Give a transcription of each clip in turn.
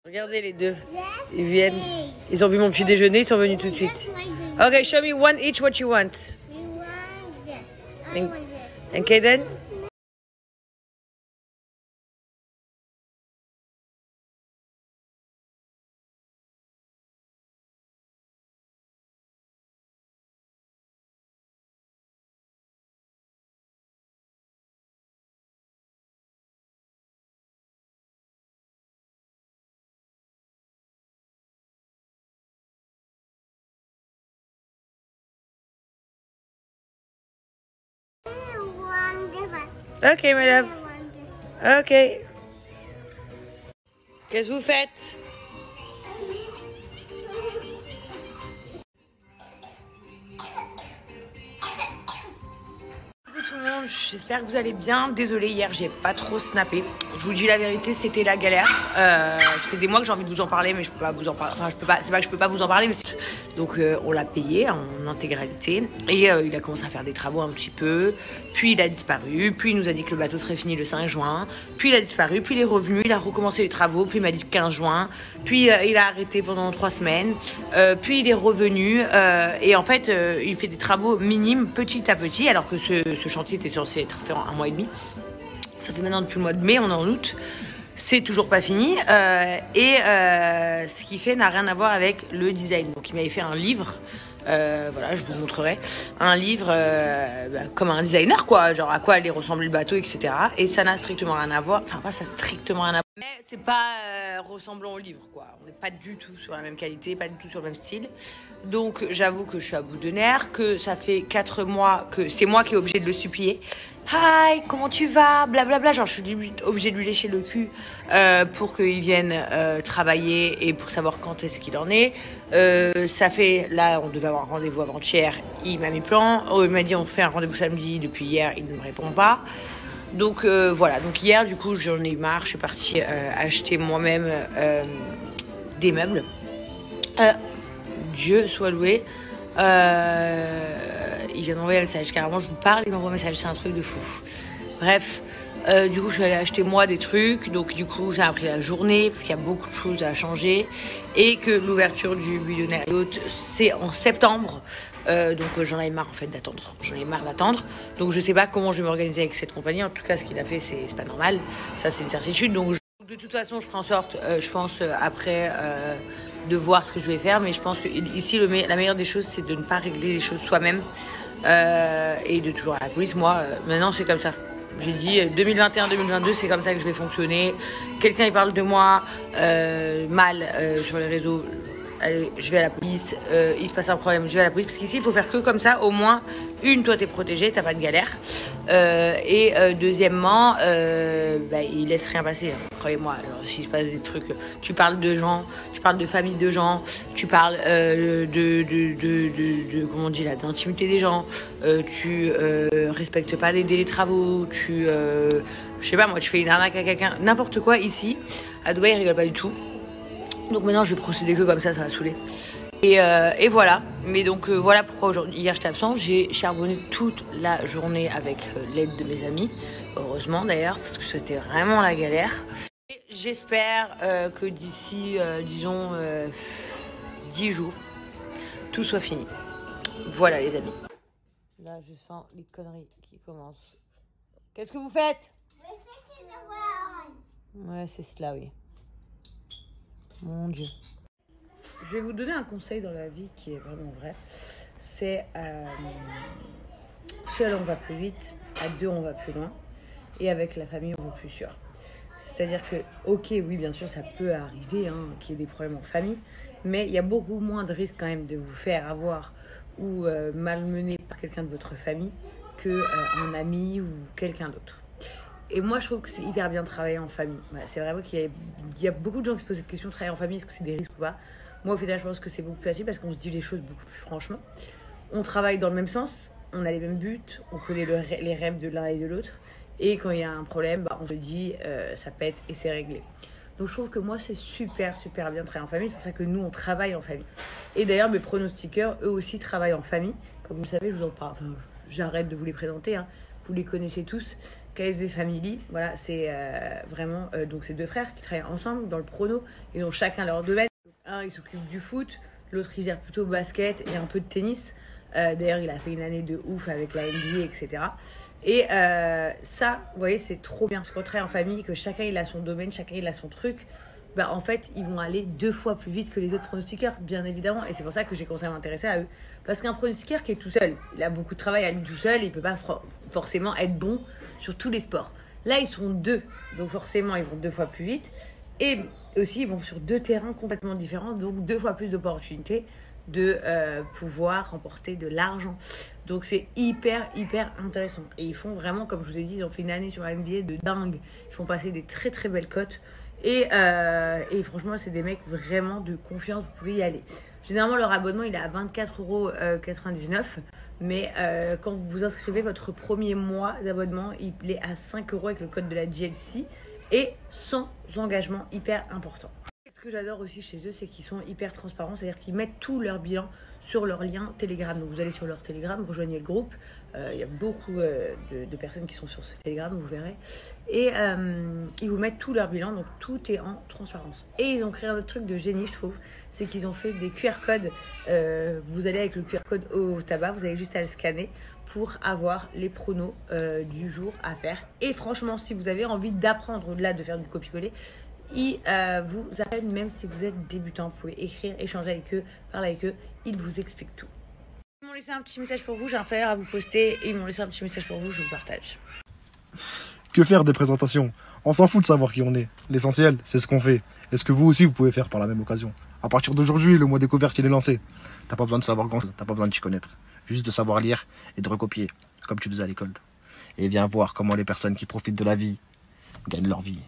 Regardez les deux. Ils viennent. Ils ont vu mon petit déjeuner, ils sont venus tout de suite. Okay, show me one each what you want. We want this. I want this. And Kaden? I want this one. Okay, my I love. want this one. Ok. Qu'est-ce que vous faites? Coucou tout le monde, j'espère que vous allez bien. Désolée, hier j'ai pas trop snappé. Je vous dis la vérité, c'était la galère. Ça fait des mois que j'ai envie de vous en parler, mais je peux pas vous en parler. Enfin, je peux pas. C'est pas que je peux pas vous en parler, mais donc on l'a payé en intégralité et il a commencé à faire des travaux un petit peu. Puis il a disparu. Puis il nous a dit que le bateau serait fini le 5 juin. Puis il a disparu. Puis il est revenu. Il a recommencé les travaux. Puis il m'a dit le 15 juin. Puis il a arrêté pendant 3 semaines. Puis il est revenu et en fait il fait des travaux minimes petit à petit, alors que ce chantier était censé être fait en 1 mois et demi. Ça fait maintenant depuis le mois de mai, on est en août. C'est toujours pas fini. Ce qu'il fait n'a rien à voir avec le design. Donc il m'avait fait un livre. Voilà, je vous montrerai. Un livre comme un designer, quoi. Genre à quoi allait ressembler le bateau, etc. Et ça n'a strictement rien à voir. Enfin, pas ça strictement rien à voir. Mais c'est pas ressemblant au livre, quoi. On n'est pas du tout sur la même qualité, pas du tout sur le même style. Donc j'avoue que je suis à bout de nerfs, que ça fait 4 mois que c'est moi qui est obligée de le supplier. Hi, comment tu vas? Blablabla. Genre, je suis obligée de lui lécher le cul pour qu'il vienne travailler et pour savoir quand est-ce qu'il en est. Ça fait, là, on devait avoir un rendez-vous avant-hier. Il m'a mis plan. Il m'a dit, on fait un rendez-vous samedi. Depuis hier, il ne me répond pas. Donc, voilà. Donc, hier, du coup, j'en ai eu marre. Je suis partie acheter moi-même des meubles. Dieu soit loué. Il vient d'envoyer un message, carrément je vous parle, il m'envoie un message, c'est un truc de fou. Bref, du coup je suis allée acheter moi des trucs, donc du coup ça a pris la journée parce qu'il y a beaucoup de choses à changer et que l'ouverture du Billionaire Yacht c'est en septembre, donc j'en avais marre en fait d'attendre, donc je sais pas comment je vais m'organiser avec cette compagnie, en tout cas ce qu'il a fait c'est pas normal, ça c'est une certitude, donc de toute façon je ferai en sorte, je pense après de voir ce que je vais faire, mais je pense que ici la meilleure des choses c'est de ne pas régler les choses soi-même et de toujours à la police. Moi maintenant c'est comme ça, j'ai dit 2021-2022 c'est comme ça que je vais fonctionner. Quelqu'un il parle de moi mal sur les réseaux, allez, je vais à la police, il se passe un problème, je vais à la police, parce qu'ici il faut faire que comme ça, au moins toi t'es protégé, t'as pas de galère, deuxièmement il laisse rien passer, hein, croyez-moi. Alors s'il se passe des trucs, tu parles de gens, tu parles de famille de gens, tu parles comment on dit là, d'intimité des gens, tu respectes pas les délais de travaux, tu je sais pas moi, tu fais une arnaque à quelqu'un, n'importe quoi ici à Dubaï, ils rigolent pas du tout. Donc maintenant je vais procéder que comme ça va saouler. Et voilà. Mais donc voilà pourquoi hier j'étais absente. J'ai charbonné toute la journée avec l'aide de mes amis. Heureusement d'ailleurs, parce que c'était vraiment la galère. Et j'espère que d'ici, disons, 10 jours, tout soit fini. Voilà les amis. Là je sens les conneries qui commencent. Qu'est-ce que vous faites? Ouais, c'est cela, oui. Mon Dieu. Je vais vous donner un conseil dans la vie qui est vraiment vrai. C'est seul on va plus vite, à 2 on va plus loin, et avec la famille on va plus sûr. C'est-à-dire que, ok, oui, bien sûr, ça peut arriver hein, qu'il y ait des problèmes en famille, mais il y a beaucoup moins de risques quand même de vous faire avoir ou malmener par quelqu'un de votre famille que un ami ou quelqu'un d'autre. Et moi, je trouve que c'est hyper bien de travailler en famille. Voilà, c'est vraiment qu'il y a beaucoup de gens qui se posent cette question, travailler en famille, est-ce que c'est des risques ou pas? Moi, au final, je pense que c'est beaucoup plus facile parce qu'on se dit les choses beaucoup plus franchement. On travaille dans le même sens, on a les mêmes buts, on connaît les rêves de l'un et de l'autre. Et quand il y a un problème, on se dit ça pète et c'est réglé. Donc je trouve que moi, c'est super bien de travailler en famille. C'est pour ça que nous, on travaille en famille. Et d'ailleurs, mes pronostiqueurs, eux aussi, travaillent en famille. Comme vous le savez, je vous en parle. Enfin, j'arrête de vous les présenter, hein. Vous les connaissez tous. KSV Family. Voilà, c'est vraiment donc ces deux frères qui travaillent ensemble dans le prono. Ils ont chacun leur domaine. Un, il s'occupe du foot, l'autre, il gère plutôt basket et un peu de tennis. D'ailleurs, il a fait une année de ouf avec la NBA, etc. Et ça, vous voyez, c'est trop bien. Parce qu'on travaille en famille, que chacun il a son domaine, chacun il a son truc. Bah, en fait, ils vont aller 2 fois plus vite que les autres pronostiqueurs, bien évidemment. Et c'est pour ça que j'ai commencé à m'intéresser à eux. Parce qu'un pronostiqueur qui est tout seul, il a beaucoup de travail à lui tout seul, il ne peut pas forcément être bon sur tous les sports. Là, ils sont 2, donc forcément, ils vont 2 fois plus vite. Et aussi, ils vont sur 2 terrains complètement différents, donc 2 fois plus d'opportunités de pouvoir remporter de l'argent. Donc c'est hyper intéressant. Et ils font vraiment, comme je vous ai dit, ils ont fait une année sur la NBA de dingue. Ils font passer des très belles cotes. Et franchement, c'est des mecs vraiment de confiance, vous pouvez y aller. Généralement, leur abonnement, il est à 24,99 €. Mais quand vous vous inscrivez, votre premier mois d'abonnement, il est à 5 € avec le code de la GLC et sans engagement hyper important. Ce que j'adore aussi chez eux, c'est qu'ils sont hyper transparents, c'est-à-dire qu'ils mettent tout leur bilan sur leur lien Telegram. Donc vous allez sur leur Telegram, vous rejoignez le groupe. Il y a beaucoup de personnes qui sont sur ce Telegram, vous verrez. Et ils vous mettent tout leur bilan, donc tout est en transparence. Et ils ont créé un autre truc de génie, je trouve, c'est qu'ils ont fait des QR codes. Vous allez avec le QR code au tabac, vous avez juste à le scanner pour avoir les pronos du jour à faire. Et franchement, si vous avez envie d'apprendre au-delà de faire du copier-coller, ils vous appellent même si vous êtes débutant. Vous pouvez écrire, échanger avec eux, parler avec eux. Ils vous expliquent tout. Ils m'ont laissé un petit message pour vous. J'ai un flyer à vous poster. Et ils m'ont laissé un petit message pour vous. Je vous partage. Que faire des présentations? On s'en fout de savoir qui on est. L'essentiel, c'est ce qu'on fait. Et ce que vous aussi, vous pouvez faire par la même occasion. À partir d'aujourd'hui, le mois découverte, il est lancé. T'as pas besoin de savoir grand-chose. T'as pas besoin de t'y connaître. Juste de savoir lire et de recopier, comme tu faisais à l'école. Et viens voir comment les personnes qui profitent de la vie gagnent leur vie.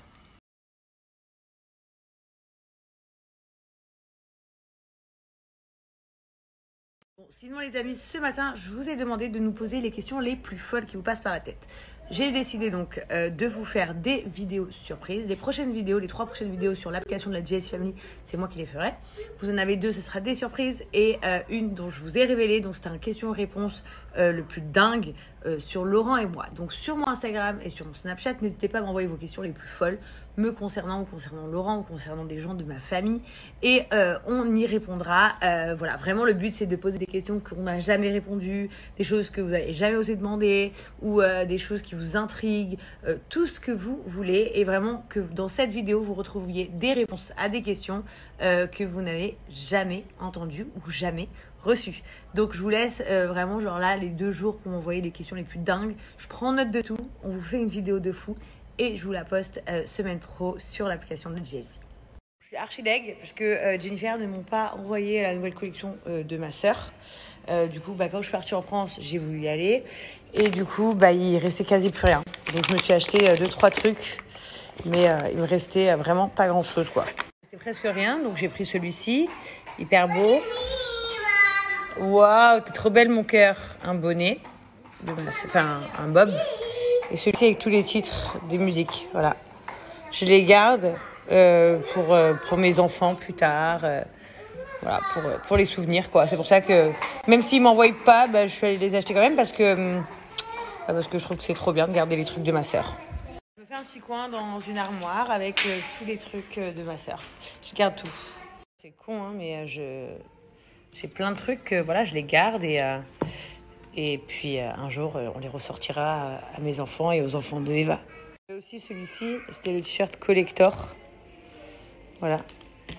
Bon, sinon les amis, ce matin, je vous ai demandé de nous poser les questions les plus folles qui vous passent par la tête. J'ai décidé donc de vous faire des vidéos surprises. Les prochaines vidéos, les 3 prochaines vidéos sur l'application de la GLC Family, c'est moi qui les ferai. Vous en avez 2, ce sera des surprises. Et une dont je vous ai révélé, donc c'était un question-réponse le plus dingue sur Laurent et moi. Donc sur mon Instagram et sur mon Snapchat, n'hésitez pas à m'envoyer vos questions les plus folles me concernant ou concernant Laurent ou concernant des gens de ma famille. Et on y répondra. Voilà, vraiment le but c'est de poser des questions qu'on n'a jamais répondu, des choses que vous n'avez jamais osé demander ou des choses qui vous intriguent, tout ce que vous voulez. Et vraiment que dans cette vidéo, vous retrouviez des réponses à des questions que vous n'avez jamais entendues ou jamais reçues. Donc je vous laisse vraiment genre là les 2 jours pour m'envoyer les questions les plus dingues. Je prends note de tout, on vous fait une vidéo de fou et je vous la poste semaine pro sur l'application de GLC. Je suis archi deg parce que Jennifer ne m'ont pas envoyé la nouvelle collection de ma sœur. Du coup, quand je suis partie en France, j'ai voulu y aller. Et du coup, il restait quasi plus rien. Donc je me suis acheté 2-3 trucs. Mais il me restait vraiment pas grand-chose, quoi. C'était presque rien, donc j'ai pris celui-ci. Hyper beau. Waouh, t'es trop belle, mon cœur. Un bonnet. Enfin, un bob. Et celui-ci avec tous les titres des musiques. Voilà. Je les garde pour mes enfants plus tard. Voilà, pour les souvenirs, quoi. C'est pour ça que, même s'ils ne m'envoient pas, je suis allée les acheter quand même parce que je trouve que c'est trop bien de garder les trucs de ma sœur. Je me fais un petit coin dans une armoire avec tous les trucs de ma sœur. Je garde tout. C'est con, hein, mais j'ai plein de trucs, voilà, je les garde et puis un jour, on les ressortira à mes enfants et aux enfants de Eva. J'ai aussi celui-ci, c'était le t-shirt collector. Voilà,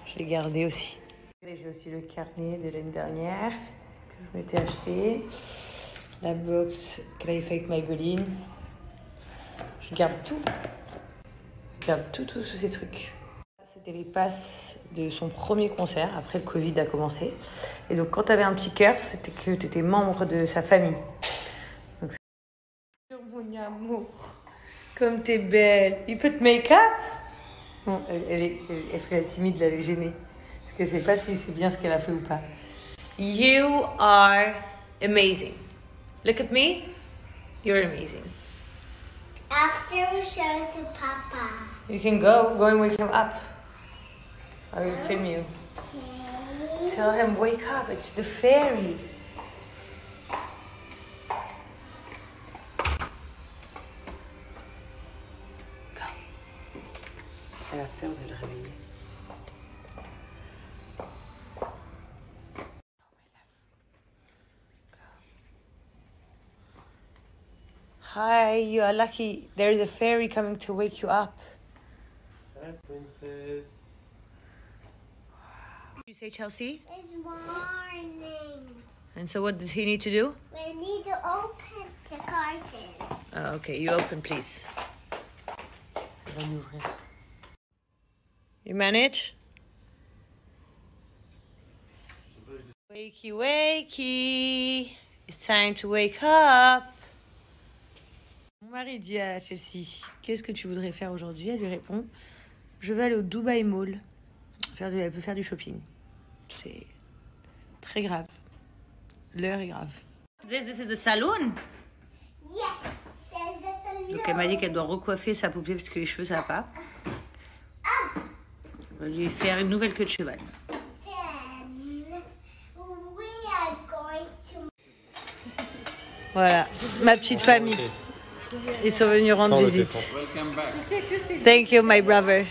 je l'ai gardé aussi. Et j'ai aussi le carnet de l'année dernière que je m'étais acheté. La box Life avec Maybelline. Je garde tout. Je garde tous ces trucs. C'était les passes de son premier concert. Après, le Covid a commencé. Et donc, quand tu avais un petit cœur, c'était que tu étais membre de sa famille. Donc, c'est mon amour. Comme t'es belle. You put make-up? Bon, elle fait la timide, là, elle est gênée. Parce que je ne sais pas si c'est bien ce qu'elle a fait ou pas. You are amazing. Look at me. You're amazing. After we show it to Papa. You can go and wake him up. I will film you. Okay. Tell him, wake up, it's the fairy. a peur de le réveiller. Hi, you are lucky. There is a fairy coming to wake you up. Hi, princess. You say Chelsea? It's morning. And so what does he need to do? We need to open the curtain. Oh, okay, you open, please. You manage? Wakey, wakey. It's time to wake up. Mon mari dit à Chelsea, qu'est-ce que tu voudrais faire aujourd'hui? Elle lui répond, je vais aller au Dubai Mall. Elle veut faire du shopping. C'est très grave. L'heure est grave. This is the saloon. Yes, says the salon. Donc elle m'a dit qu'elle doit recoiffer sa poupée parce que les cheveux ça va pas. On va lui faire une nouvelle queue de cheval. Then we are going to. Voilà, ma petite famille. Ils sont venus rendre visite. Welcome back. Thank you, my brother.